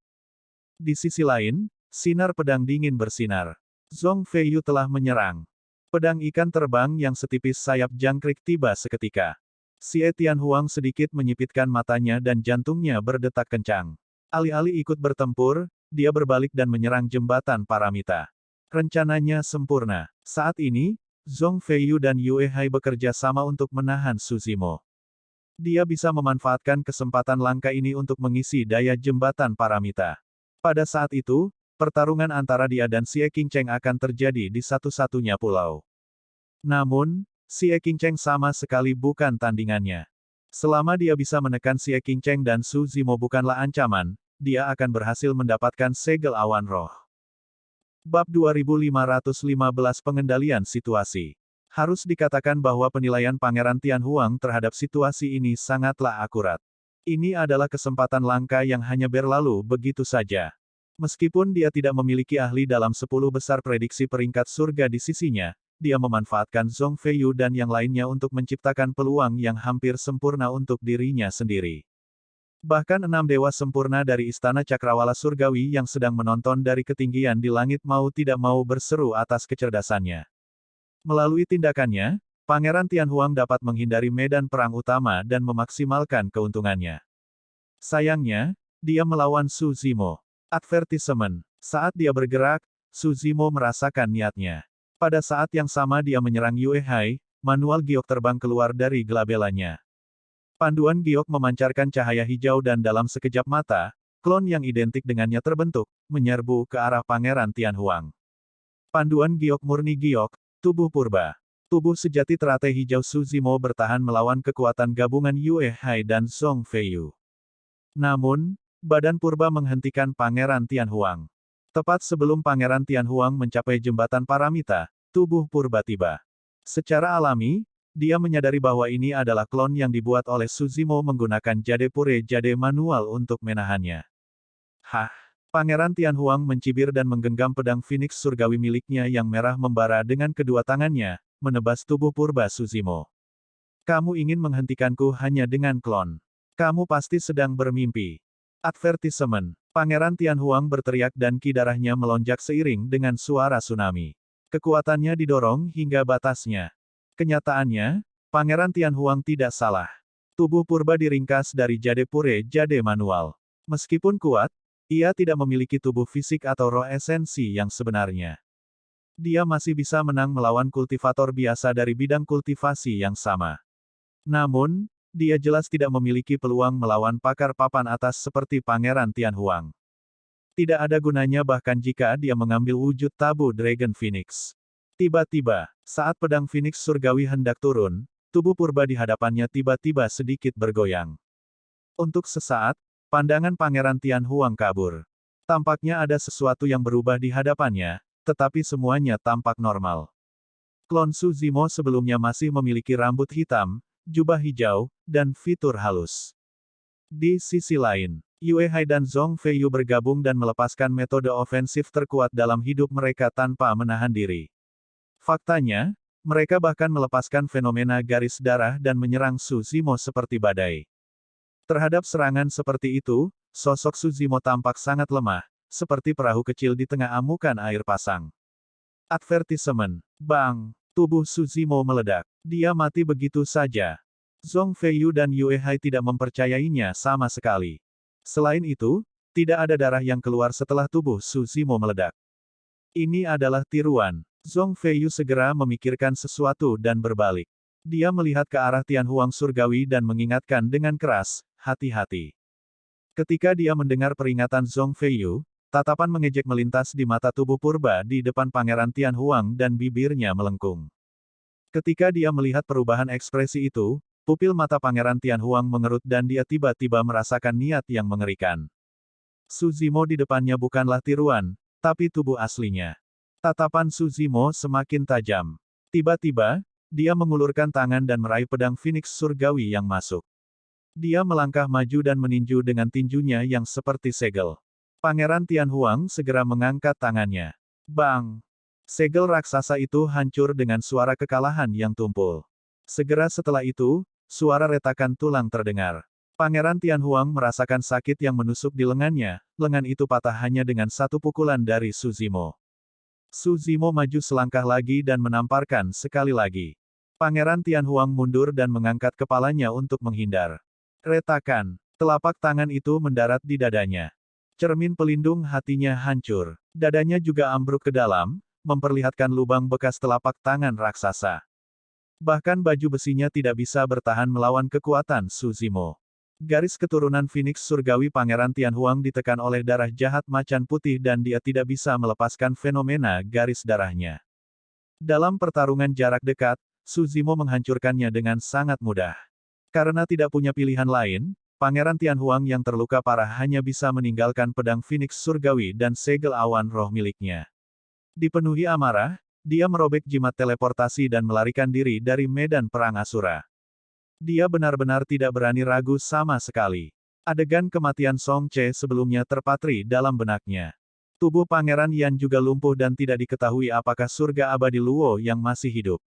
Di sisi lain, sinar pedang dingin bersinar. Zhong Feiyu telah menyerang. Pedang ikan terbang yang setipis sayap jangkrik tiba seketika. Xie Tianhuang sedikit menyipitkan matanya dan jantungnya berdetak kencang. Alih-alih ikut bertempur, dia berbalik dan menyerang jembatan Paramita. Rencananya sempurna. Saat ini, Zhong Feiyu dan Yue Hai bekerja sama untuk menahan Su Zimo. Dia bisa memanfaatkan kesempatan langka ini untuk mengisi daya jembatan Paramita. Pada saat itu, pertarungan antara dia dan Xie Qingcheng akan terjadi di satu-satunya pulau. Namun, Xie Qingcheng sama sekali bukan tandingannya. Selama dia bisa menekan Xie Qingcheng dan Su Zimo bukanlah ancaman, dia akan berhasil mendapatkan segel awan roh. Bab 2515 Pengendalian Situasi. Harus dikatakan bahwa penilaian Pangeran Tianhuang terhadap situasi ini sangatlah akurat. Ini adalah kesempatan langka yang hanya berlalu begitu saja. Meskipun dia tidak memiliki ahli dalam 10 besar prediksi peringkat surga di sisinya, dia memanfaatkan Zhong Feiyu dan yang lainnya untuk menciptakan peluang yang hampir sempurna untuk dirinya sendiri. Bahkan 6 dewa sempurna dari Istana Cakrawala Surgawi yang sedang menonton dari ketinggian di langit mau tidak mau berseru atas kecerdasannya. Melalui tindakannya, Pangeran Tianhuang dapat menghindari medan perang utama dan memaksimalkan keuntungannya. Sayangnya, dia melawan Su Zimo. Advertisement. Saat dia bergerak, Su Zimo merasakan niatnya. Pada saat yang sama dia menyerang Yue Hai, manual giok terbang keluar dari gelabelanya. Panduan giok memancarkan cahaya hijau dan dalam sekejap mata, klon yang identik dengannya terbentuk, menyerbu ke arah Pangeran Tianhuang. Panduan giok murni giok, tubuh purba. Tubuh sejati teratai hijau Su Zimo bertahan melawan kekuatan gabungan Yue Hai dan Zhong Feiyu. Namun, badan purba menghentikan Pangeran Tianhuang. Tepat sebelum Pangeran Tianhuang mencapai jembatan Paramita, tubuh purba tiba. Secara alami, dia menyadari bahwa ini adalah klon yang dibuat oleh Su Zimo menggunakan jade pure jade manual untuk menahannya. Hah! Pangeran Tianhuang mencibir dan menggenggam pedang Phoenix surgawi miliknya yang merah membara dengan kedua tangannya, menebas tubuh purba Su Zimo. Kamu ingin menghentikanku hanya dengan klon. Kamu pasti sedang bermimpi. Advertisement. Pangeran Tianhuang berteriak dan ki darahnya melonjak seiring dengan suara tsunami. Kekuatannya didorong hingga batasnya. Kenyataannya, Pangeran Tianhuang tidak salah. Tubuh purba diringkas dari jade pure jade manual. Meskipun kuat, ia tidak memiliki tubuh fisik atau roh esensi yang sebenarnya. Dia masih bisa menang melawan kultivator biasa dari bidang kultivasi yang sama. Namun, dia jelas tidak memiliki peluang melawan pakar papan atas seperti Pangeran Tianhuang. Tidak ada gunanya bahkan jika dia mengambil wujud tabu Dragon Phoenix. Tiba-tiba, saat pedang Phoenix surgawi hendak turun, tubuh purba di hadapannya tiba-tiba sedikit bergoyang. Untuk sesaat, pandangan Pangeran Tianhuang kabur. Tampaknya ada sesuatu yang berubah di hadapannya, tetapi semuanya tampak normal. Klon Su Zimo sebelumnya masih memiliki rambut hitam, jubah hijau, dan fitur halus. Di sisi lain, Yue Hai dan Zhong Feiyu bergabung dan melepaskan metode ofensif terkuat dalam hidup mereka tanpa menahan diri. Faktanya, mereka bahkan melepaskan fenomena garis darah dan menyerang Su Zimo seperti badai. Terhadap serangan seperti itu, sosok Su Zimo tampak sangat lemah, seperti perahu kecil di tengah amukan air pasang. Advertisement. Bang! Tubuh Su Zimo meledak. Dia mati begitu saja. Zhong Feiyu dan Yue Hai tidak mempercayainya sama sekali. Selain itu, tidak ada darah yang keluar setelah tubuh Su Zimo meledak. Ini adalah tiruan. Zhong Feiyu segera memikirkan sesuatu dan berbalik. Dia melihat ke arah Tianhuang Surgawi dan mengingatkan dengan keras, hati-hati. Ketika dia mendengar peringatan Zhong Feiyu, tatapan mengejek melintas di mata tubuh purba di depan Pangeran Tianhuang dan bibirnya melengkung. Ketika dia melihat perubahan ekspresi itu, pupil mata Pangeran Tianhuang mengerut dan dia tiba-tiba merasakan niat yang mengerikan. Su Zimo di depannya bukanlah tiruan, tapi tubuh aslinya. Tatapan Su Zimo semakin tajam. Tiba-tiba, dia mengulurkan tangan dan meraih pedang Phoenix Surgawi yang masuk. Dia melangkah maju dan meninju dengan tinjunya yang seperti segel. Pangeran Tianhuang segera mengangkat tangannya. Bang! Segel raksasa itu hancur dengan suara kekalahan yang tumpul. Segera setelah itu, suara retakan tulang terdengar. Pangeran Tianhuang merasakan sakit yang menusuk di lengannya, lengan itu patah hanya dengan satu pukulan dari Su Zimo. Su Zimo maju selangkah lagi dan menamparkan sekali lagi. Pangeran Tianhuang mundur dan mengangkat kepalanya untuk menghindar. Retakan. Telapak tangan itu mendarat di dadanya. Cermin pelindung hatinya hancur. Dadanya juga ambruk ke dalam, memperlihatkan lubang bekas telapak tangan raksasa. Bahkan baju besinya tidak bisa bertahan melawan kekuatan Su Zimo. Garis keturunan Phoenix Surgawi Pangeran Tianhuang ditekan oleh darah jahat macan putih dan dia tidak bisa melepaskan fenomena garis darahnya. Dalam pertarungan jarak dekat, Su Zimo menghancurkannya dengan sangat mudah. Karena tidak punya pilihan lain, Pangeran Tianhuang yang terluka parah hanya bisa meninggalkan pedang Phoenix Surgawi dan segel awan roh miliknya. Dipenuhi amarah, dia merobek jimat teleportasi dan melarikan diri dari medan perang Asura. Dia benar-benar tidak berani ragu sama sekali. Adegan kematian Song Che sebelumnya terpatri dalam benaknya. Tubuh Pangeran Yan juga lumpuh dan tidak diketahui apakah surga abadi Luo yang masih hidup.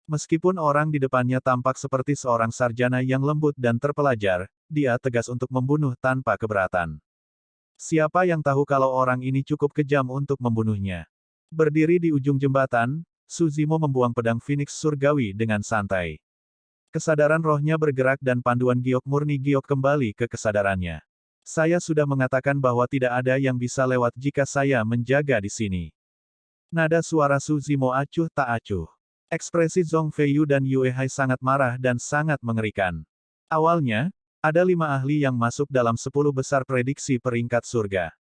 Meskipun orang di depannya tampak seperti seorang sarjana yang lembut dan terpelajar, dia tegas untuk membunuh tanpa keberatan. Siapa yang tahu kalau orang ini cukup kejam untuk membunuhnya? Berdiri di ujung jembatan, Su Zimo membuang pedang Phoenix Surgawi dengan santai. Kesadaran rohnya bergerak dan panduan giok murni giok kembali ke kesadarannya. Saya sudah mengatakan bahwa tidak ada yang bisa lewat jika saya menjaga di sini. Nada suara Su Zimo acuh tak acuh. Ekspresi Zhong Feiyu dan Yue Hai sangat marah dan sangat mengerikan. Awalnya, ada 5 ahli yang masuk dalam 10 besar prediksi peringkat surga.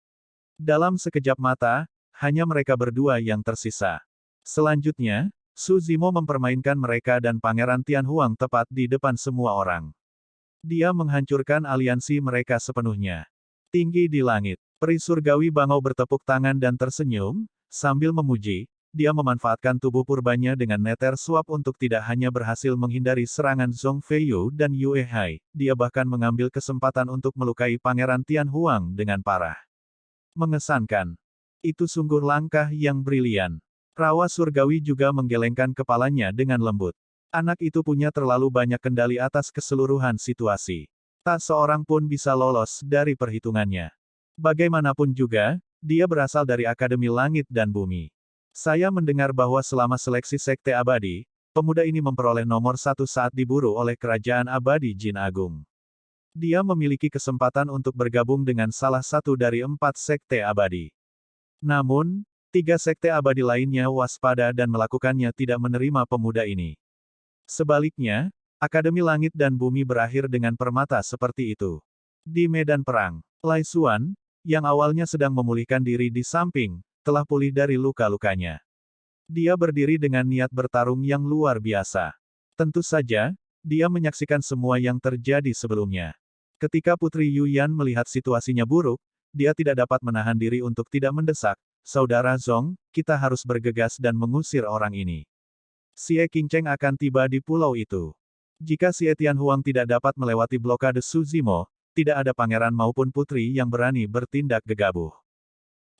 Dalam sekejap mata, hanya mereka berdua yang tersisa. Selanjutnya, Su Zimo mempermainkan mereka dan Pangeran Tianhuang tepat di depan semua orang. Dia menghancurkan aliansi mereka sepenuhnya. Tinggi di langit, peri surgawi bangau bertepuk tangan dan tersenyum, sambil memuji. Dia memanfaatkan tubuh purbanya dengan neter suap untuk tidak hanya berhasil menghindari serangan Zhong Feiyu dan Yue Hai, dia bahkan mengambil kesempatan untuk melukai Pangeran Tianhuang dengan parah. Mengesankan. Itu sungguh langkah yang brilian. Rawa surgawi juga menggelengkan kepalanya dengan lembut. Anak itu punya terlalu banyak kendali atas keseluruhan situasi. Tak seorang pun bisa lolos dari perhitungannya. Bagaimanapun juga, dia berasal dari Akademi Langit dan Bumi. Saya mendengar bahwa selama seleksi Sekte Abadi, pemuda ini memperoleh nomor 1 saat diburu oleh Kerajaan Abadi Jin Agung. Dia memiliki kesempatan untuk bergabung dengan salah satu dari 4 Sekte Abadi. Namun, 3 Sekte Abadi lainnya waspada dan melakukannya tidak menerima pemuda ini. Sebaliknya, Akademi Langit dan Bumi berakhir dengan permata seperti itu. Di medan perang, Lai Xuan, yang awalnya sedang memulihkan diri di samping, telah pulih dari luka-lukanya. Dia berdiri dengan niat bertarung yang luar biasa. Tentu saja, dia menyaksikan semua yang terjadi sebelumnya. Ketika Putri Yuyan melihat situasinya buruk, dia tidak dapat menahan diri untuk tidak mendesak, "Saudara Zong, kita harus bergegas dan mengusir orang ini. Xie Qingcheng akan tiba di pulau itu. Jika Xie Tianhuang tidak dapat melewati blokade Suzimo, tidak ada pangeran maupun putri yang berani bertindak gegabah."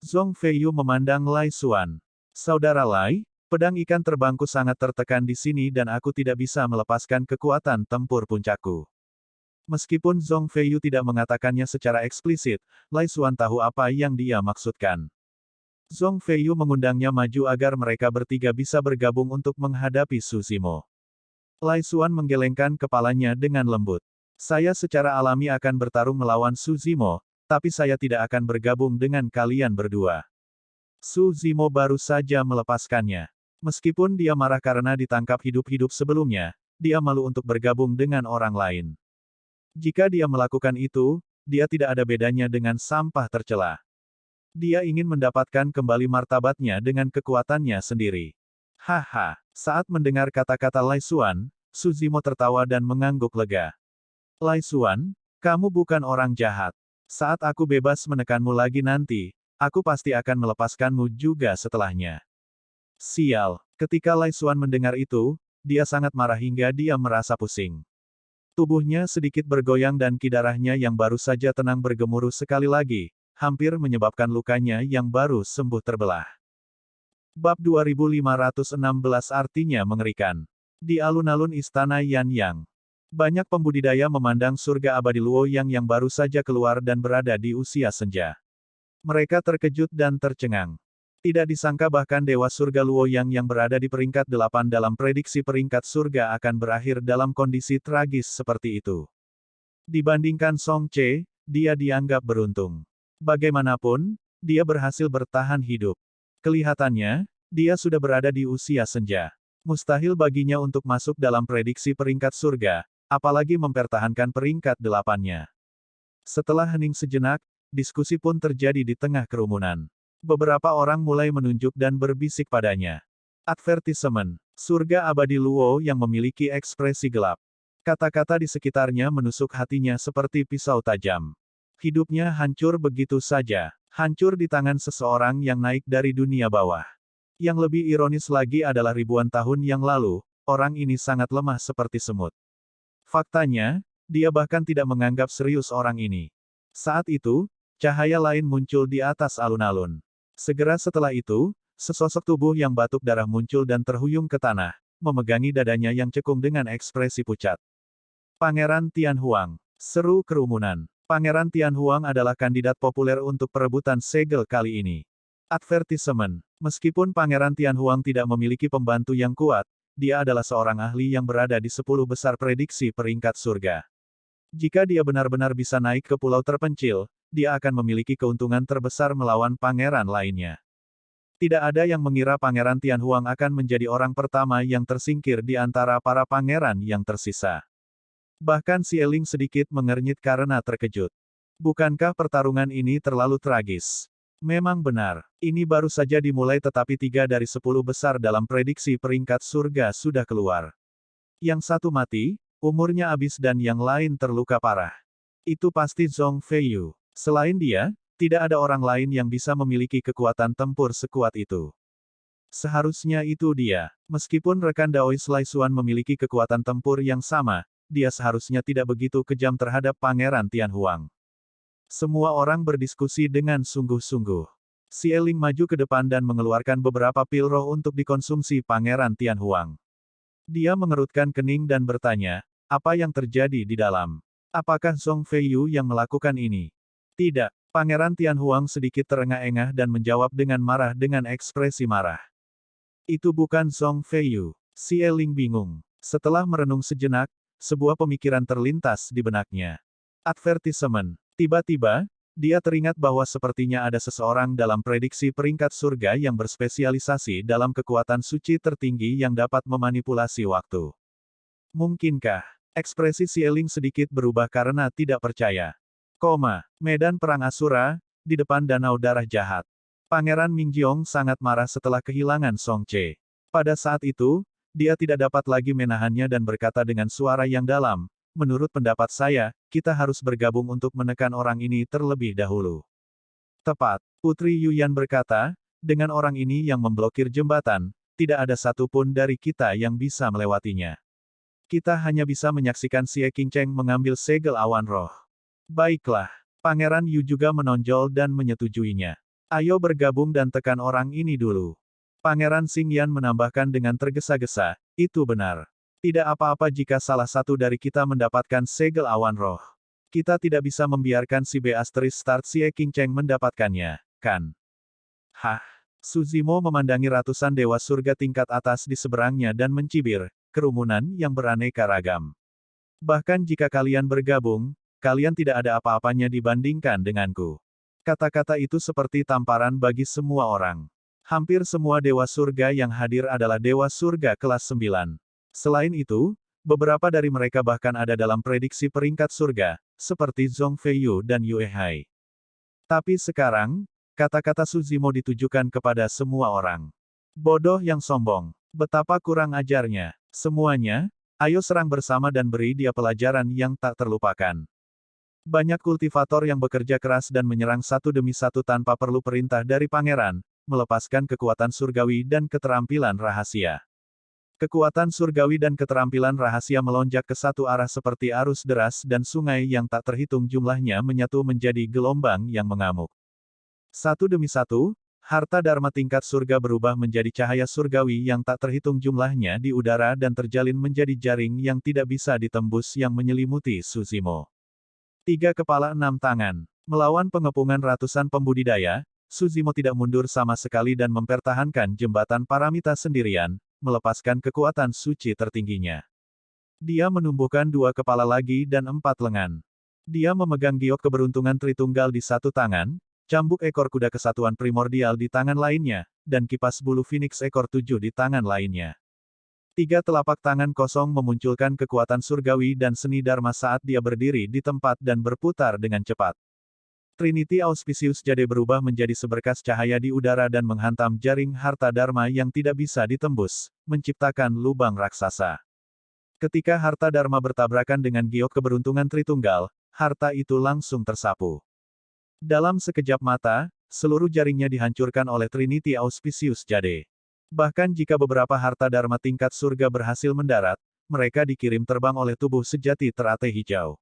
Zong Feiyu memandang Lai Xuan. "Saudara Lai, pedang ikan terbangku sangat tertekan di sini dan aku tidak bisa melepaskan kekuatan tempur puncakku." Meskipun Zong Feiyu tidak mengatakannya secara eksplisit, Lai Xuan tahu apa yang dia maksudkan. Zong Feiyu mengundangnya maju agar mereka bertiga bisa bergabung untuk menghadapi Suzimo. Lai Xuan menggelengkan kepalanya dengan lembut. "Saya secara alami akan bertarung melawan Suzimo, tapi saya tidak akan bergabung dengan kalian berdua." Suzimo baru saja melepaskannya. Meskipun dia marah karena ditangkap hidup-hidup sebelumnya, dia malu untuk bergabung dengan orang lain. Jika dia melakukan itu, dia tidak ada bedanya dengan sampah tercela. Dia ingin mendapatkan kembali martabatnya dengan kekuatannya sendiri. Haha, saat mendengar kata-kata Lai Xuan, Suzimo tertawa dan mengangguk lega. "Lai Xuan, kamu bukan orang jahat. Saat aku bebas menekanmu lagi nanti, aku pasti akan melepaskanmu juga setelahnya." Sial, ketika Lai Xuan mendengar itu, dia sangat marah hingga dia merasa pusing. Tubuhnya sedikit bergoyang dan kidarahnya yang baru saja tenang bergemuruh sekali lagi, hampir menyebabkan lukanya yang baru sembuh terbelah. Bab 2516 artinya mengerikan. Di alun-alun istana Yanyang, banyak pembudidaya memandang surga abadi Luoyang yang baru saja keluar dan berada di usia senja. Mereka terkejut dan tercengang. Tidak disangka bahkan Dewa Surga Luoyang yang berada di peringkat 8 dalam prediksi peringkat surga akan berakhir dalam kondisi tragis seperti itu. Dibandingkan Song Che, dia dianggap beruntung. Bagaimanapun, dia berhasil bertahan hidup. Kelihatannya, dia sudah berada di usia senja. Mustahil baginya untuk masuk dalam prediksi peringkat surga, apalagi mempertahankan peringkat 8-nya. Setelah hening sejenak, diskusi pun terjadi di tengah kerumunan. Beberapa orang mulai menunjuk dan berbisik padanya. Advertisement, surga abadi Luo yang memiliki ekspresi gelap. Kata-kata di sekitarnya menusuk hatinya seperti pisau tajam. Hidupnya hancur begitu saja, hancur di tangan seseorang yang naik dari dunia bawah. Yang lebih ironis lagi adalah ribuan tahun yang lalu, orang ini sangat lemah seperti semut. Faktanya, dia bahkan tidak menganggap serius orang ini. Saat itu, cahaya lain muncul di atas alun-alun. Segera setelah itu, sesosok tubuh yang batuk darah muncul dan terhuyung ke tanah, memegangi dadanya yang cekung dengan ekspresi pucat. "Pangeran Tianhuang," seru kerumunan. Pangeran Tianhuang adalah kandidat populer untuk perebutan segel kali ini. Advertisement, meskipun Pangeran Tianhuang tidak memiliki pembantu yang kuat, dia adalah seorang ahli yang berada di 10 besar prediksi peringkat surga. Jika dia benar-benar bisa naik ke pulau terpencil, dia akan memiliki keuntungan terbesar melawan pangeran lainnya. Tidak ada yang mengira Pangeran Tianhuang akan menjadi orang pertama yang tersingkir di antara para pangeran yang tersisa. Bahkan Xie Ling sedikit mengernyit karena terkejut. Bukankah pertarungan ini terlalu tragis? Memang benar, ini baru saja dimulai tetapi 3 dari 10 besar dalam prediksi peringkat surga sudah keluar. Yang satu mati, umurnya habis dan yang lain terluka parah. Itu pasti Zong Feiyu. Selain dia, tidak ada orang lain yang bisa memiliki kekuatan tempur sekuat itu. Seharusnya itu dia. Meskipun rekan Daois Lai Xuan memiliki kekuatan tempur yang sama, dia seharusnya tidak begitu kejam terhadap Pangeran Tianhuang. Semua orang berdiskusi dengan sungguh-sungguh. Xie Ling maju ke depan dan mengeluarkan beberapa pil roh untuk dikonsumsi Pangeran Tianhuang. Dia mengerutkan kening dan bertanya, apa yang terjadi di dalam? Apakah Zong Feiyu yang melakukan ini? Tidak. Pangeran Tianhuang sedikit terengah-engah dan menjawab dengan marah dengan ekspresi marah. Itu bukan Zong Feiyu. Xie Ling bingung. Setelah merenung sejenak, sebuah pemikiran terlintas di benaknya. Advertisement. Tiba-tiba, dia teringat bahwa sepertinya ada seseorang dalam prediksi peringkat surga yang berspesialisasi dalam kekuatan suci tertinggi yang dapat memanipulasi waktu. Mungkinkah? Ekspresi Xie Ling sedikit berubah karena tidak percaya. Medan Perang Asura, di depan Danau Darah Jahat. Pangeran Mingjiong sangat marah setelah kehilangan Song Che. Pada saat itu, dia tidak dapat lagi menahannya dan berkata dengan suara yang dalam, menurut pendapat saya, kita harus bergabung untuk menekan orang ini terlebih dahulu. Tepat, Putri Yuyan berkata, dengan orang ini yang memblokir jembatan, tidak ada satupun dari kita yang bisa melewatinya. Kita hanya bisa menyaksikan Xie Qingcheng mengambil segel awan roh. Baiklah, Pangeran Yu juga menonjol dan menyetujuinya. Ayo bergabung dan tekan orang ini dulu. Pangeran Xingyan menambahkan dengan tergesa-gesa, itu benar. Tidak apa-apa jika salah satu dari kita mendapatkan segel awan roh. Kita tidak bisa membiarkan si Beastris Start Xie Qingcheng mendapatkannya, kan? Hah? Suzimo memandangi ratusan dewa surga tingkat atas di seberangnya dan mencibir, kerumunan yang beraneka ragam. Bahkan jika kalian bergabung, kalian tidak ada apa-apanya dibandingkan denganku. Kata-kata itu seperti tamparan bagi semua orang. Hampir semua dewa surga yang hadir adalah dewa surga kelas 9. Selain itu, beberapa dari mereka bahkan ada dalam prediksi peringkat surga, seperti Zhong Feiyu dan Yue Hai. Tapi sekarang, kata-kata Suzimo ditujukan kepada semua orang. Bodoh yang sombong. Betapa kurang ajarnya. Semuanya, ayo serang bersama dan beri dia pelajaran yang tak terlupakan. Banyak kultivator yang bekerja keras dan menyerang satu demi satu tanpa perlu perintah dari pangeran, melepaskan kekuatan surgawi dan keterampilan rahasia. Kekuatan surgawi dan keterampilan rahasia melonjak ke satu arah seperti arus deras dan sungai yang tak terhitung jumlahnya menyatu menjadi gelombang yang mengamuk. Satu demi satu, harta dharma tingkat surga berubah menjadi cahaya surgawi yang tak terhitung jumlahnya di udara dan terjalin menjadi jaring yang tidak bisa ditembus yang menyelimuti Suzimo. 3 kepala 6 tangan. Melawan pengepungan ratusan pembudidaya, Suzimo tidak mundur sama sekali dan mempertahankan jembatan paramita sendirian, melepaskan kekuatan suci tertingginya. Dia menumbuhkan 2 kepala lagi dan 4 lengan. Dia memegang giok keberuntungan Tritunggal di satu tangan, cambuk ekor kuda kesatuan primordial di tangan lainnya, dan kipas bulu Phoenix ekor 7 di tangan lainnya. 3 telapak tangan kosong memunculkan kekuatan surgawi dan seni dharma saat dia berdiri di tempat dan berputar dengan cepat. Trinity Auspicious Jade berubah menjadi seberkas cahaya di udara dan menghantam jaring harta dharma yang tidak bisa ditembus, menciptakan lubang raksasa. Ketika harta dharma bertabrakan dengan giok keberuntungan Tritunggal, harta itu langsung tersapu. Dalam sekejap mata, seluruh jaringnya dihancurkan oleh Trinity Auspicious Jade. Bahkan jika beberapa harta dharma tingkat surga berhasil mendarat, mereka dikirim terbang oleh tubuh sejati teratai hijau.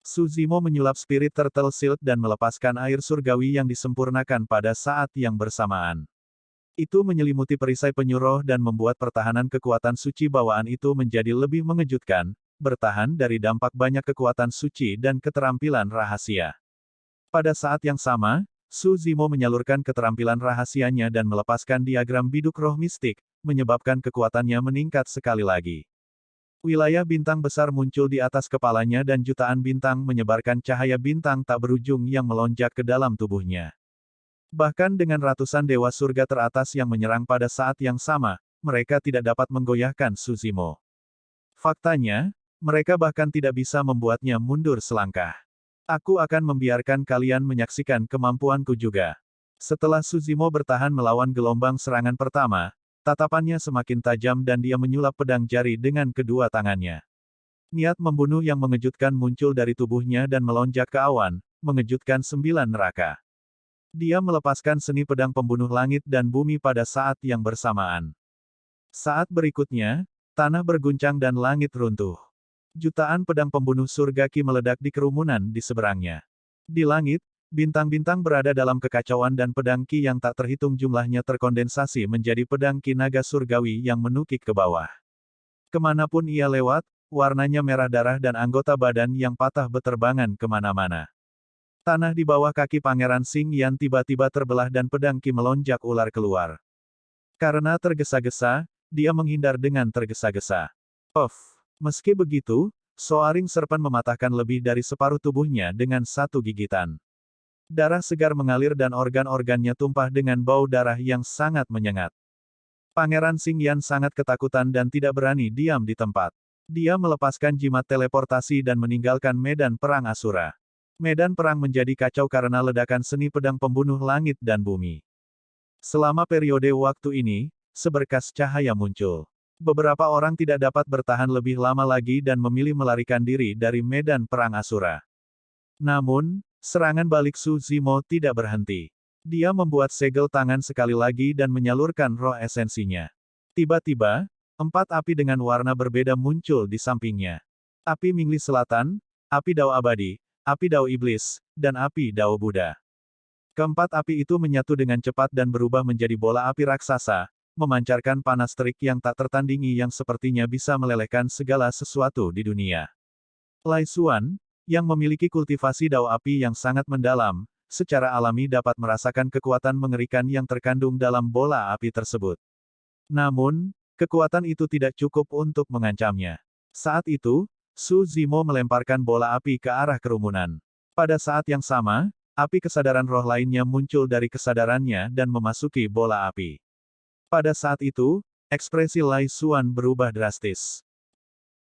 Suzimo menyulap spirit turtle shield dan melepaskan air surgawi yang disempurnakan pada saat yang bersamaan. Itu menyelimuti perisai penyuruh dan membuat pertahanan kekuatan suci bawaan itu menjadi lebih mengejutkan, bertahan dari dampak banyak kekuatan suci dan keterampilan rahasia. Pada saat yang sama, Suzimo menyalurkan keterampilan rahasianya dan melepaskan diagram biduk roh mistik, menyebabkan kekuatannya meningkat sekali lagi. Wilayah bintang besar muncul di atas kepalanya dan jutaan bintang menyebarkan cahaya bintang tak berujung yang melonjak ke dalam tubuhnya. Bahkan dengan ratusan dewa surga teratas yang menyerang pada saat yang sama, mereka tidak dapat menggoyahkan Suzimo. Faktanya, mereka bahkan tidak bisa membuatnya mundur selangkah. Aku akan membiarkan kalian menyaksikan kemampuanku juga. Setelah Suzimo bertahan melawan gelombang serangan pertama, tatapannya semakin tajam dan dia menyulap pedang jari dengan kedua tangannya. Niat membunuh yang mengejutkan muncul dari tubuhnya dan melonjak ke awan, mengejutkan 9 neraka. Dia melepaskan seni pedang pembunuh langit dan bumi pada saat yang bersamaan. Saat berikutnya, tanah berguncang dan langit runtuh. Jutaan pedang pembunuh surga Ki meledak di kerumunan di seberangnya. Di langit, bintang-bintang berada dalam kekacauan dan pedang Ki yang tak terhitung jumlahnya terkondensasi menjadi pedang Ki naga surgawi yang menukik ke bawah. Kemanapun ia lewat, warnanya merah darah dan anggota badan yang patah beterbangan kemana-mana. Tanah di bawah kaki Pangeran Xingyan tiba-tiba terbelah dan pedang Ki melonjak ular keluar. Karena tergesa-gesa, dia menghindar dengan tergesa-gesa. Meski begitu, Soaring Serpent mematahkan lebih dari separuh tubuhnya dengan satu gigitan. Darah segar mengalir dan organ-organnya tumpah dengan bau darah yang sangat menyengat. Pangeran Xingyan sangat ketakutan dan tidak berani diam di tempat. Dia melepaskan jimat teleportasi dan meninggalkan medan perang Asura. Medan perang menjadi kacau karena ledakan seni pedang pembunuh langit dan bumi. Selama periode waktu ini, seberkas cahaya muncul. Beberapa orang tidak dapat bertahan lebih lama lagi dan memilih melarikan diri dari medan perang Asura. Namun, serangan balik Su Zimo tidak berhenti. Dia membuat segel tangan sekali lagi dan menyalurkan roh esensinya. Tiba-tiba, 4 api dengan warna berbeda muncul di sampingnya. Api Mingli Selatan, api Dao Abadi, api Dao Iblis, dan api Dao Buddha. Keempat api itu menyatu dengan cepat dan berubah menjadi bola api raksasa, memancarkan panas terik yang tak tertandingi yang sepertinya bisa melelehkan segala sesuatu di dunia. Lai Xuan, yang memiliki kultivasi Dao api yang sangat mendalam, secara alami dapat merasakan kekuatan mengerikan yang terkandung dalam bola api tersebut. Namun, kekuatan itu tidak cukup untuk mengancamnya. Saat itu, Su Zimo melemparkan bola api ke arah kerumunan. Pada saat yang sama, api kesadaran roh lainnya muncul dari kesadarannya dan memasuki bola api. Pada saat itu, ekspresi Lai Xuan berubah drastis.